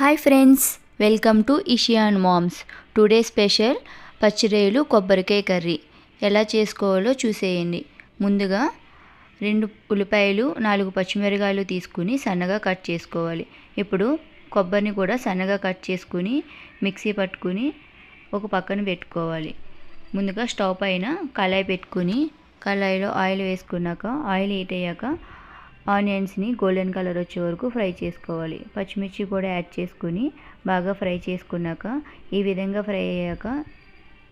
Hi friends, welcome to ఇషియాన్ moms. Today special పచ్చిరొయ్యలు కొబ్బరికాయ కర్రీ ఎలా చేసుకోవాలో చూసేయండి. ముందుగా 2 ఉల్లిపాయలు 4 పచ్చిమిరపకాయలు తీసుకుని సన్నగా కట్ చేసుకోవాలి. ఇప్పుడు కొబ్బరిని కూడా సన్నగా కట్ చేసుకుని మిక్సీ పట్టుకుని ఒక పక్కన పెట్టుకోవాలి. ముందుగా స్టవ్ పైన కళాయి పెట్టుకుని కళాయిలో ఆయిల్ వేసుకున్నాక ఆయిల్ హీట్ అయ్యాక ఆనియన్స్ని గోల్డెన్ కలర్ వచ్చే వరకు ఫ్రై చేసుకోవాలి. పచ్చిమిర్చి కూడా యాడ్ చేసుకుని బాగా ఫ్రై చేసుకున్నాక ఈ విధంగా ఫ్రై అయ్యాక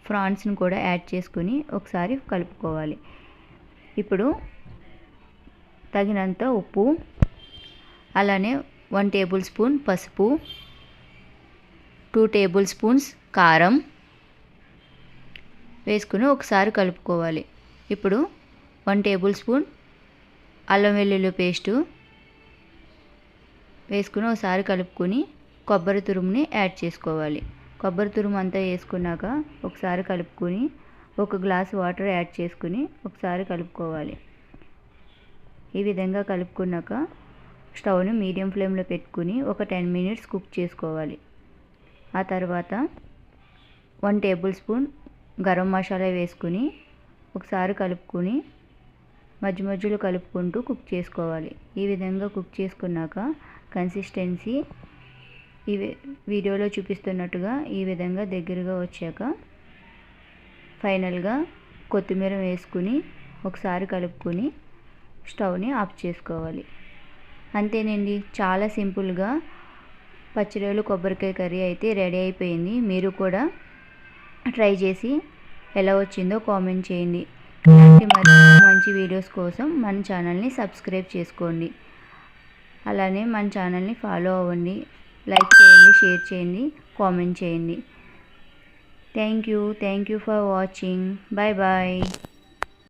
ప్రాన్స్ని కూడా యాడ్ చేసుకుని ఒకసారి కలుపుకోవాలి. ఇప్పుడు తగినంత ఉప్పు, అలానే 1 టేబుల్ స్పూన్ పసుపు, 2 టేబుల్ స్పూన్స్ కారం వేసుకుని ఒకసారి కలుపుకోవాలి. ఇప్పుడు 1 టేబుల్ స్పూన్ అల్లం వెల్లుల్లి పేస్టు వేసుకుని ఒకసారి కలుపుకొని కొబ్బరి తురుముని యాడ్ చేసుకోవాలి. కొబ్బరి తురుము అంతా వేసుకున్నాక ఒకసారి కలుపుకొని 1 గ్లాస్ వాటర్ యాడ్ చేసుకుని ఒకసారి కలుపుకోవాలి. ఈ విధంగా కలుపుకున్నాక స్టవ్ని మీడియం ఫ్లేమ్లో పెట్టుకుని ఒక 10 మినిట్స్ కుక్ చేసుకోవాలి. ఆ తర్వాత 1 టేబుల్ స్పూన్ గరం మసాలా వేసుకుని ఒకసారి కలుపుకొని మధ్య మధ్యలో కలుపుకుంటూ కుక్ చేసుకోవాలి. ఈ విధంగా కుక్ చేసుకున్నాక కన్సిస్టెన్సీ ఈ వీడియోలో చూపిస్తున్నట్టుగా ఈ విధంగా దగ్గరగా వచ్చాక ఫైనల్గా కొత్తిమీర వేసుకుని ఒకసారి కలుపుకొని స్టవ్ని ఆఫ్ చేసుకోవాలి. అంతేనండి, చాలా సింపుల్గా పచ్చిరొయ్యలు కొబ్బరికాయ కర్రీ అయితే రెడీ అయిపోయింది. మీరు కూడా ట్రై చేసి ఎలా వచ్చిందో కామెంట్ చేయండి. మరి మంచి వీడియోస్ కోసం మన ఛానల్ని సబ్స్క్రైబ్ చేసుకోండి. అలానే మన ఛానల్ని ఫాలో అవ్వండి. లైక్ చేయండి, షేర్ చేయండి, కామెంట్ చేయండి. Thank you for watching. Bye bye.